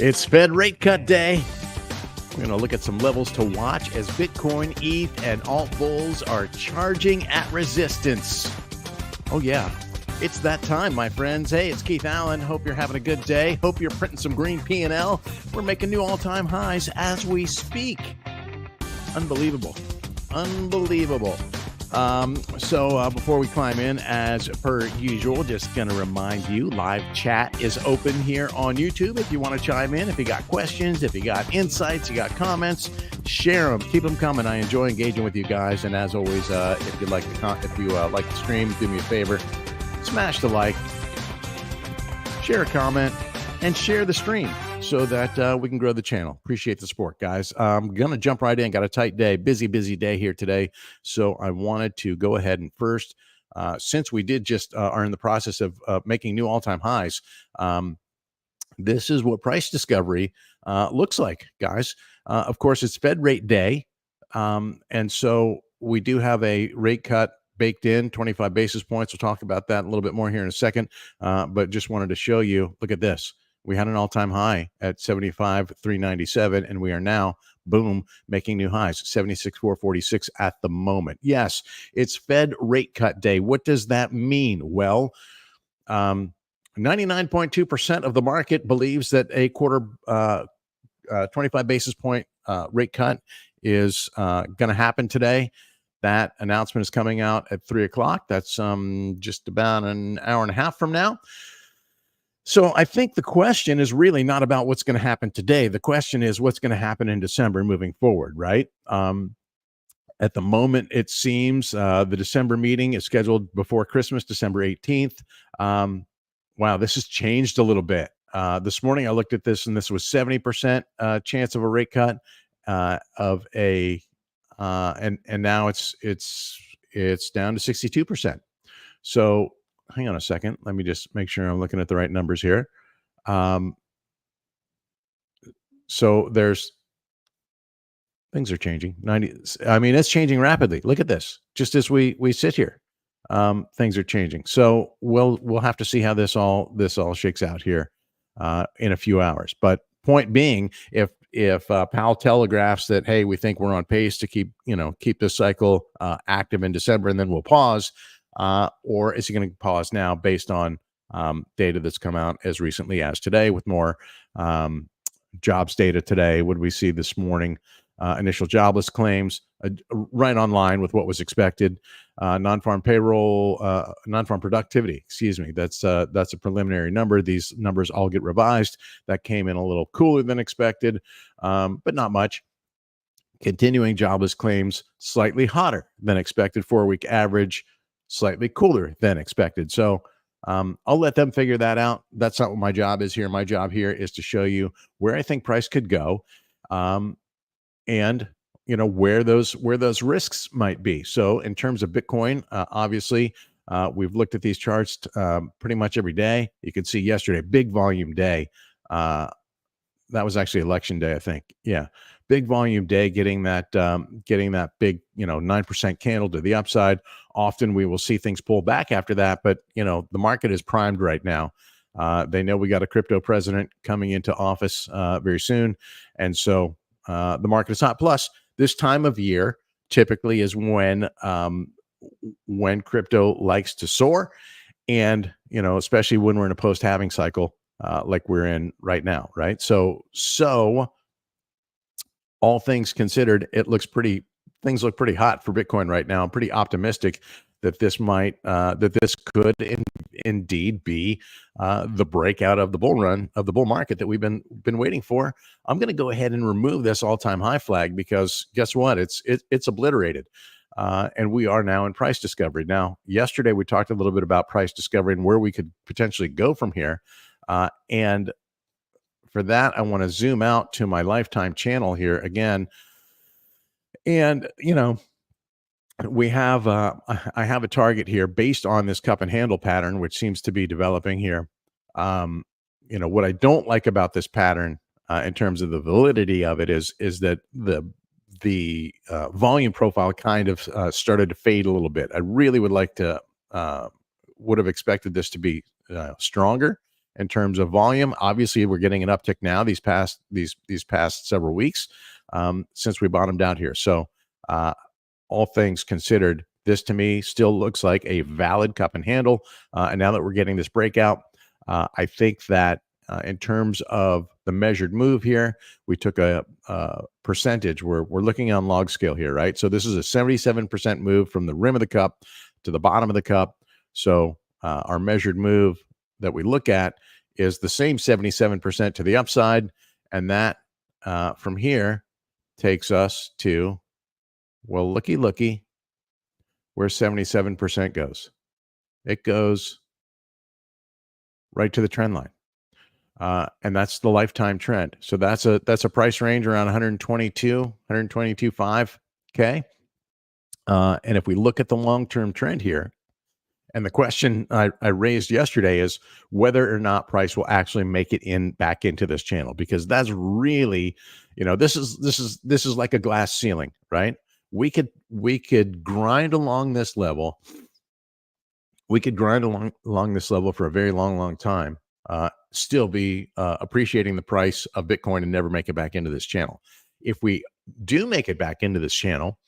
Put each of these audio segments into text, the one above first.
It's Fed rate cut day. We're going to look at some levels to watch as Bitcoin, ETH, and alt bulls are charging at resistance. Oh, yeah. It's that time, my friends. Hey, it's Keith Allen. Hope you're having a good day. Hope you're printing some green P&L. We're making new all-time highs as we speak. Unbelievable. Unbelievable. So before we climb in, as per usual, just going to remind you, live chat is open here on YouTube. If you want to chime in, if you got questions, if you got insights, you got comments, share them. Keep them coming. I enjoy engaging with you guys. And as always, if you like the stream, do me a favor, smash the like, share a comment, and share the stream so that we can grow the channel. Appreciate the support, guys. I'm going to jump right in. Got a tight day, busy day here today. So I wanted to go ahead and first, since we did just are in the process of making new all-time highs, this is what price discovery looks like, guys. Of course, it's Fed rate day. And so we do have a rate cut baked in, 25 basis points. We'll talk about that a little bit more here in a second. But just wanted to show you, look at this. We had an all-time high at 75,397, and we are now, boom, making new highs, 76,446 at the moment. Yes, it's Fed rate cut day. What does that mean? Well, 99.2% of the market believes that a 25 basis point rate cut is going to happen today. That announcement is coming out at 3 o'clock. That's just about an hour and a half from now. So I think the question is really not about what's going to happen today. The question is what's going to happen in December moving forward, right? At the moment, it seems the December meeting is scheduled before Christmas, December 18th. Wow, this has changed a little bit. This morning I looked at this, and this was 70% chance of a rate cut and now it's down to 62%. So hang on a second. Let me just make sure I'm looking at the right numbers here. So things are changing. It's changing rapidly. Look at this. Just as we sit here, things are changing. So we'll have to see how this all shakes out here in a few hours. But point being, if Powell telegraphs that, hey, we think we're on pace to keep this cycle active in December, and then we'll pause, or is he going to pause now based on data that's come out as recently as today with more jobs data today? What did we see this morning? Initial jobless claims, right on line with what was expected. Non-farm payroll, non-farm productivity, that's a preliminary number. These numbers all get revised. That came in a little cooler than expected, but not much. Continuing jobless claims, slightly hotter than expected. 4-week average, slightly cooler than expected. So I'll let them figure that out. That's not what my job is here. My job here is to show you where I think price could go, and where those risks might be. So in terms of Bitcoin, obviously, we've looked at these charts pretty much every day. You could see yesterday, big volume day. That was actually election day, I think. Yeah, big volume day, getting that big 9% candle to the upside. Often we will see things pull back after that, but the market is primed right now. They know we got a crypto president coming into office very soon, and so the market is hot. Plus, this time of year typically is when crypto likes to soar, and especially when we're in a post-halving cycle like we're in right now, right? So all things considered, things look pretty hot for Bitcoin right now. I'm pretty optimistic that this could indeed be the breakout of the bull run of the bull market that we've been waiting for. I'm going to go ahead and remove this all-time high flag because guess what? It's obliterated, and we are now in price discovery. Now, yesterday we talked a little bit about price discovery and where we could potentially go from here, and for that, I want to zoom out to my lifetime channel here again, and we have I have a target here based on this cup and handle pattern, which seems to be developing here. What I don't like about this pattern in terms of the validity of it is that the volume profile kind of started to fade a little bit. I really would have expected this to be stronger in terms of volume. Obviously, we're getting an uptick now these past several weeks since we bottomed out here. So all things considered, this to me still looks like a valid cup and handle. And now that we're getting this breakout, I think that in terms of the measured move here, we took a percentage. We're looking on log scale here, right? So this is a 77% move from the rim of the cup to the bottom of the cup. So our measured move that we look at is the same 77% to the upside. And that from here takes us to, well, looky, where 77% goes. It goes right to the trend line. And that's the lifetime trend. So that's a price range around 122.5. Okay. And if we look at the long-term trend here, and the question I raised yesterday is whether or not price will actually make it back into this channel, because that's really, this is like a glass ceiling, right? We could grind along this level. We could grind along this level for a very long time, still be appreciating the price of Bitcoin and never make it back into this channel. If we do make it back into this channel,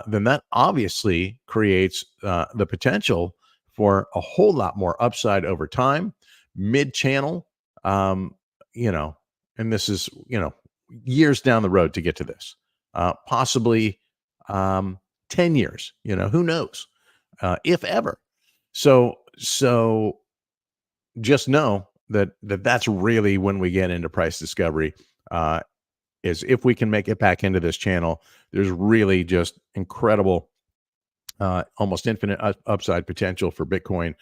then that obviously creates the potential for a whole lot more upside over time, mid-channel, and this is, years down the road to get to this, possibly 10 years, who knows, if ever. So just know that's really when we get into price discovery, is if we can make it back into this channel. There's really just incredible, almost infinite upside potential for Bitcoin.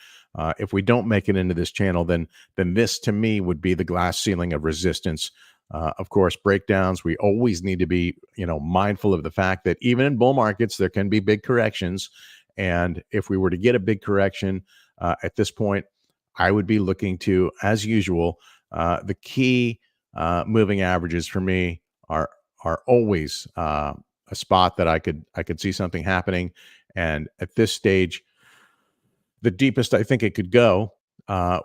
If we don't make it into this channel, then this to me would be the glass ceiling of resistance. Of course, breakdowns, we always need to be, mindful of the fact that even in bull markets, there can be big corrections. And if we were to get a big correction at this point, I would be looking to, as usual, the key moving averages for me are always a spot that I could see something happening. And at this stage, the deepest I think it could go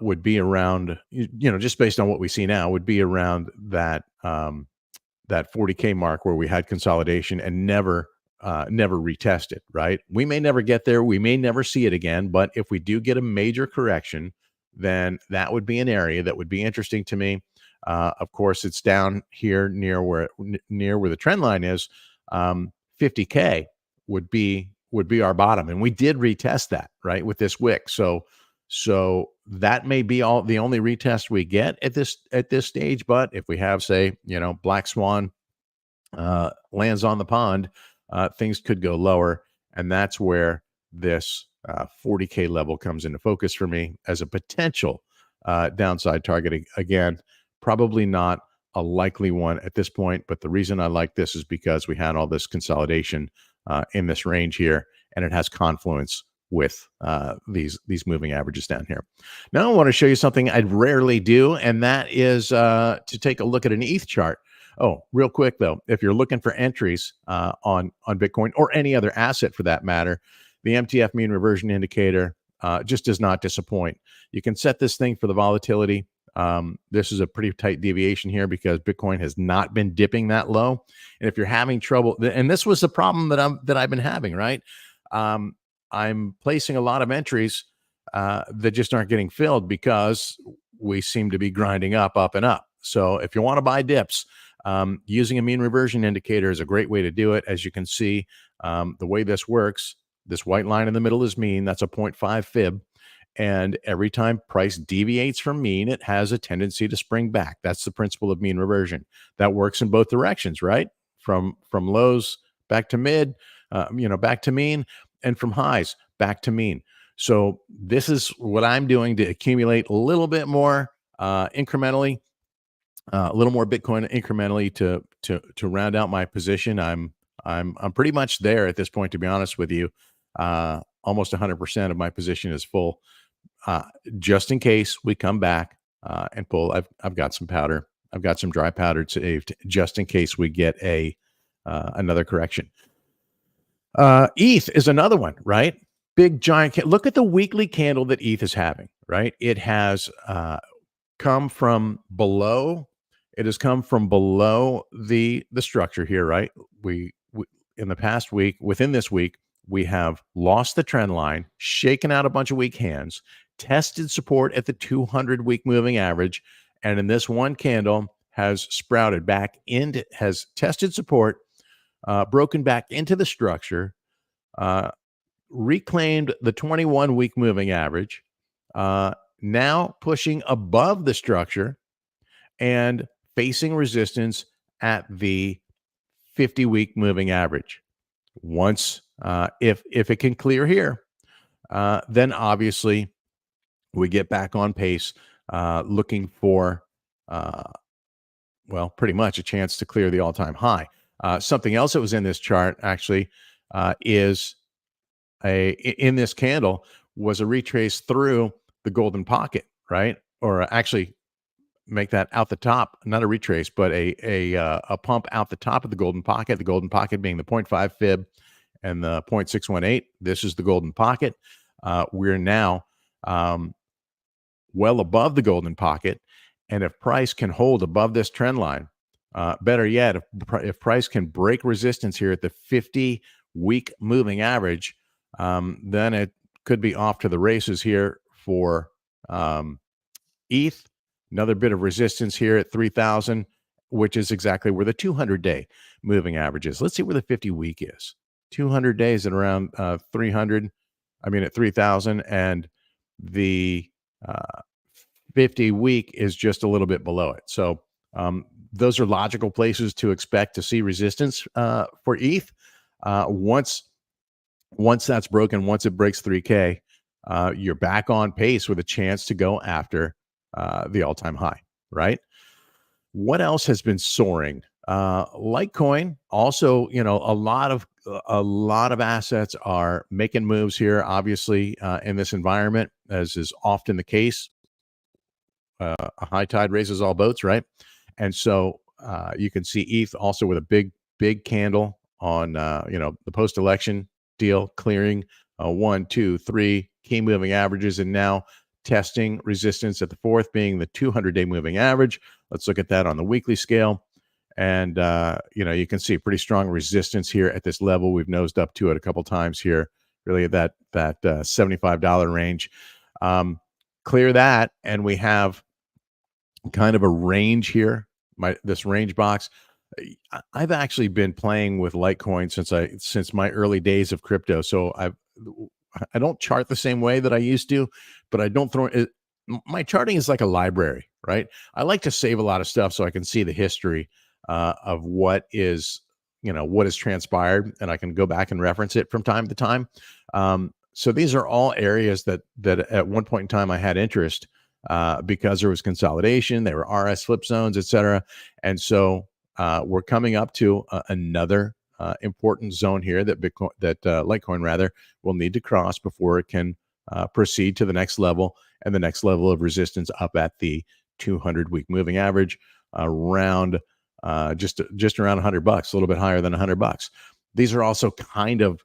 would be around, just based on what we see now, would be around that 40K mark where we had consolidation and never retest it, right? We may never get there. We may never see it again. But if we do get a major correction, then that would be an area that would be interesting to me. Of course, it's down here near where the trend line is. 50K would be our bottom, and we did retest that, right, with this wick. So that may be the only retest we get at this stage. But if we have, say, black swan lands on the pond, things could go lower, and that's where this 40K level comes into focus for me as a potential downside target. Again, probably not a likely one at this point, but the reason I like this is because we had all this consolidation in this range here, and it has confluence with these moving averages down here. Now I want to show you something I'd rarely do, and that is to take a look at an ETH chart. Oh, real quick though, if you're looking for entries on Bitcoin or any other asset for that matter, the MTF mean reversion indicator just does not disappoint. You can set this thing for the volatility. This is a pretty tight deviation here because Bitcoin has not been dipping that low. And if you're having trouble, and this was the problem that I've been having, right? I'm placing a lot of entries that just aren't getting filled because we seem to be grinding up and up. So if you want to buy dips, using a mean reversion indicator is a great way to do it. As you can see, the way this works, this white line in the middle is mean. That's a 0.5 fib. And every time price deviates from mean, it has a tendency to spring back. That's the principle of mean reversion. That works in both directions, right? From lows back to mid, back to mean, and from highs back to mean. So this is what I'm doing to accumulate a little bit more incrementally, a little more Bitcoin incrementally to round out my position. I'm pretty much there at this point, to be honest with you. Almost 100% of my position is full, just in case we come back and pull. I've got some powder. I've got some dry powder saved just in case we get another correction. ETH is another one, right? Big giant. Look at the weekly candle that ETH is having, right? It has come from below. It has come from below the structure here, right? We in the past week, within this week, we have lost the trend line, shaken out a bunch of weak hands, tested support at the 200-week moving average, and in this one candle has sprouted back into, has tested support, broken back into the structure, uh, reclaimed the 21-week moving average, now pushing above the structure and facing resistance at the 50-week moving average. Once, if it can clear here, then obviously we get back on pace, looking for, uh, well, pretty much a chance to clear the all-time high. Something else that was in this chart actually is in this candle was a retrace through the golden pocket, right? Or actually make that out the top, not a retrace, but a pump out the top of the golden pocket. The golden pocket being the 0.5 fib and the 0.618. This is the golden pocket. We're now well above the golden pocket, and if price can hold above this trend line, better yet, if price can break resistance here at the 50-week moving average, then it could be off to the races here for ETH. Another bit of resistance here at 3,000, which is exactly where the 200-day moving average is. Let's see where the 50-week is. 200 days at around 300. I mean, at 3,000, and the 50-week is just a little bit below it. So those are logical places to expect to see resistance for ETH. Once that's broken, once it breaks 3K, you're back on pace with a chance to go after the all-time high, right? What else has been soaring? Litecoin also, a lot of assets are making moves here. Obviously, in this environment, as is often the case, a high tide raises all boats, right? And so you can see ETH also with a big candle on the post-election deal, clearing 1, 2, 3 key moving averages, and now testing resistance at the fourth, being the 200-day moving average. Let's look at that on the weekly scale. And, you can see pretty strong resistance here at this level. We've nosed up to it a couple times here, really at that $75 range. Clear that, and we have kind of a range here, this range box. I've actually been playing with Litecoin since my early days of crypto. So I don't chart the same way that I used to, but I don't throw it. My charting is like a library, right? I like to save a lot of stuff so I can see the history of what is transpired, and I can go back and reference it from time to time. So these are all areas that at one point in time I had interest because there was consolidation, there were RS flip zones, et cetera. And so we're coming up to another important zone here that Litecoin rather will need to cross before it can proceed to the next level, and the next level of resistance up at the 200-week moving average, around just around $100, a little bit higher than $100. These are also kind of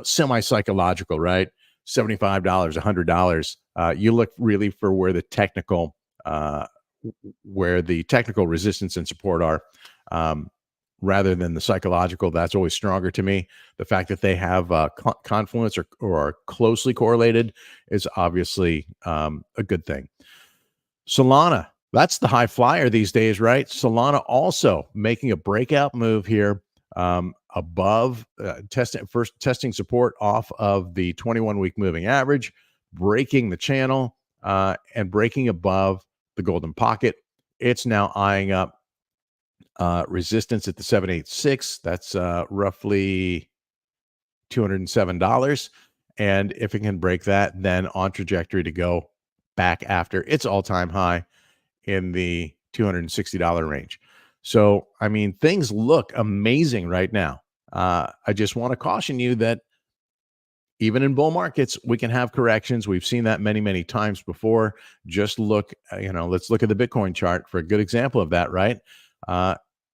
semi-psychological, right? $75, $100. You look really for where the technical resistance and support are, rather than the psychological. That's always stronger to me. The fact that they have confluence or are closely correlated is obviously a good thing. Solana, that's the high flyer these days, right? Solana also making a breakout move here, above testing support off of the 21-week moving average, breaking the channel, and breaking above the golden pocket. It's now eyeing up resistance at the 786. That's roughly $207. And if it can break that, then on trajectory to go back after its all-time high in the $260 range. So, I mean, things look amazing right now. I just want to caution you that even in bull markets, we can have corrections. We've seen that many, many times before. Just look, let's look at the Bitcoin chart for a good example of that, right?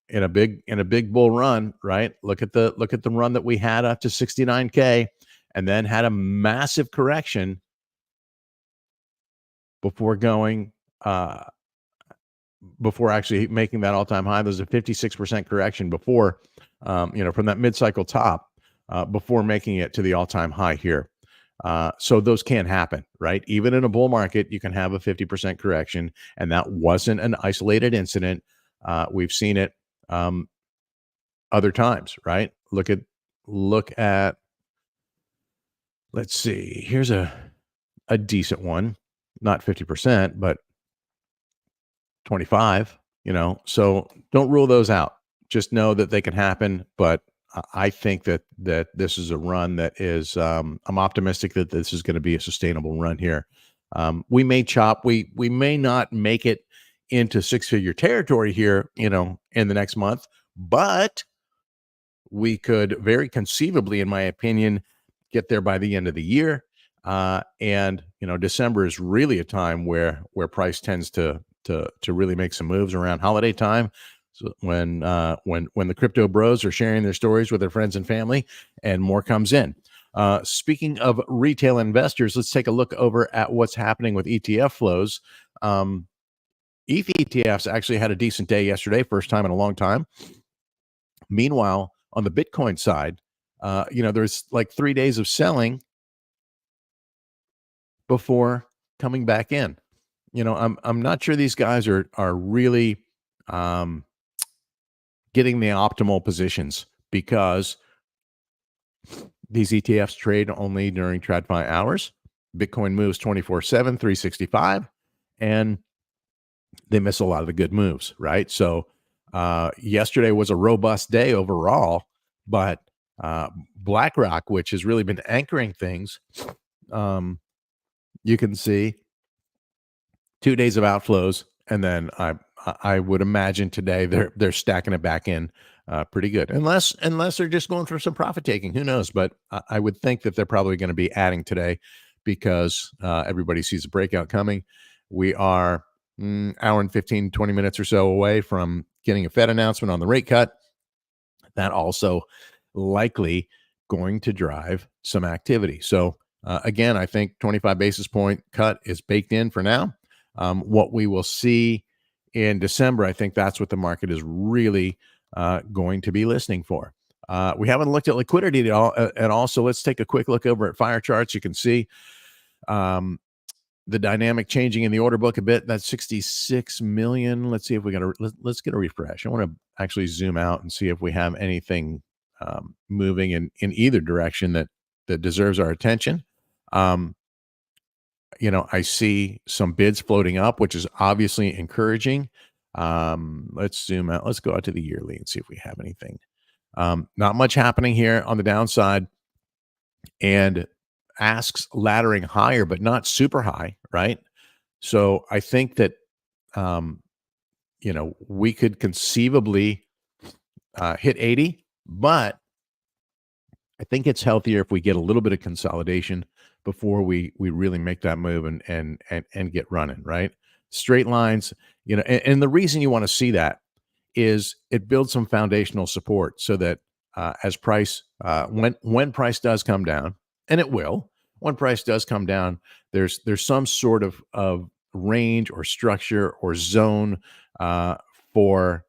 In a big bull run, right? Look at the run that we had up to 69K, and then had a massive correction before going before actually making that all-time high. There's a 56% correction before, from that mid-cycle top, before making it to the all-time high here. So those can happen, right? Even in a bull market, you can have a 50% correction, and that wasn't an isolated incident. We've seen it other times, right? Look at. Let's see. Here's a decent one, not 50%, but 25. So don't rule those out. Just know that they can happen, but I think that this is a run that is. I'm optimistic that this is going to be a sustainable run here. We may chop. We may not make it into six-figure territory here, in the next month, but we could very conceivably, in my opinion, get there by the end of the year. And December is really a time where price tends to really make some moves around holiday time. So when the crypto bros are sharing their stories with their friends and family, and more comes in. Speaking of retail investors, let's take a look over at what's happening with ETF flows. ETH ETFs actually had a decent day yesterday, first time in a long time. Meanwhile, on the Bitcoin side, there's like 3 days of selling before coming back in. I'm not sure these guys are really getting the optimal positions, because these ETFs trade only during TradFi hours. Bitcoin moves 24/7, 365, and they miss a lot of the good moves, right? So yesterday was a robust day overall, but BlackRock, which has really been anchoring things, you can see 2 days of outflows, and then I would imagine today they're stacking it back in pretty good, unless they're just going for some profit taking. Who knows? But I would think that they're probably going to be adding today, because everybody sees a breakout coming. We are hour and 15, 20 minutes or so away from getting a Fed announcement on the rate cut. That also likely going to drive some activity. So again, I think 25 basis point cut is baked in for now. What we will see in December, I think that's what the market is really going to be listening for. We haven't looked at liquidity at all, so let's take a quick look over at fire charts. You can see the dynamic changing in the order book a bit. That's 66 million. Let's see if we let's get a refresh. I want to actually zoom out and see if we have anything moving in either direction that deserves our attention. I see some bids floating up, which is obviously encouraging. Let's zoom out. Let's go out to the yearly and see if we have anything. Not much happening here on the downside, and asks laddering higher, but not super high, right? So I think that, we could conceivably hit 80, but I think it's healthier if we get a little bit of consolidation before we really make that move and get running, right? Straight lines, and the reason you want to see that is it builds some foundational support, so that as price, when price does come down, and it will, when price does come down, there's some sort of range or structure or zone for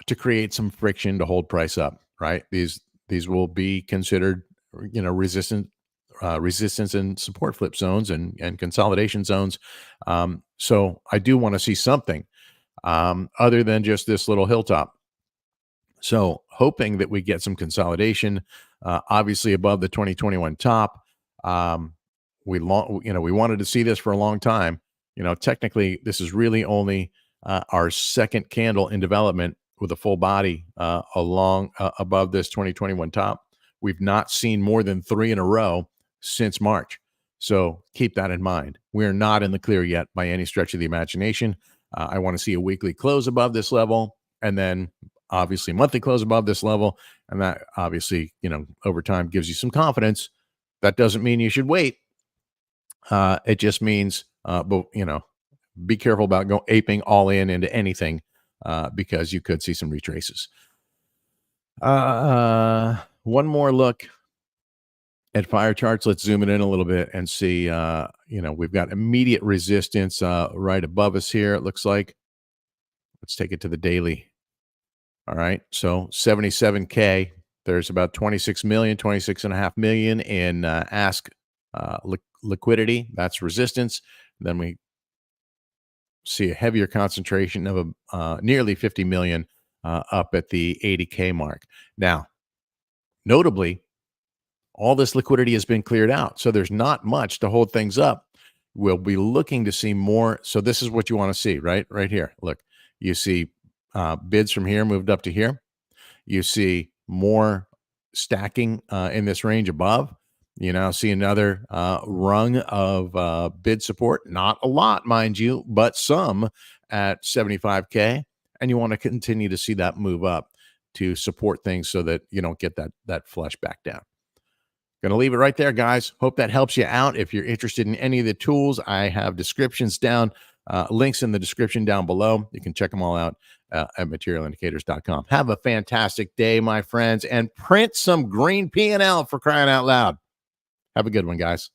to create some friction to hold price up, right? These will be considered, resistance and support flip zones and consolidation zones. So I do want to see something other than just this little hilltop. So hoping that we get some consolidation, obviously above the 2021 top. We wanted to see this for a long time. Technically, this is really only our second candle in development with a full body above this 2021 top. We've not seen more than 3 in a row since March. So keep that in mind. We're not in the clear yet by any stretch of the imagination. I want to see a weekly close above this level, and then obviously monthly close above this level. And that obviously, over time gives you some confidence. That doesn't mean you should wait. It just means, be careful about aping all into anything, because you could see some retraces. One more look at fire charts. Let's zoom it in a little bit and see, we've got immediate resistance right above us here, it looks like. Let's take it to the daily. All right. So 77K. There's about 26 million, 26.5 million in ask liquidity. That's resistance. Then we see a heavier concentration of nearly 50 million up at the 80K mark. Now, notably, all this liquidity has been cleared out. So there's not much to hold things up. We'll be looking to see more. So this is what you want to see, right? Right here. Look, you see bids from here moved up to here. You see more stacking in this range above. You now see another rung of bid support. Not a lot, mind you, but some at 75K. And you want to continue to see that move up to support things so that you don't get that flush back down. Going to leave it right there, guys. Hope that helps you out. If you're interested in any of the tools, I have descriptions down, links in the description down below. You can check them all out at materialindicators.com. Have a fantastic day, my friends, and print some green P&L for crying out loud. Have a good one, guys.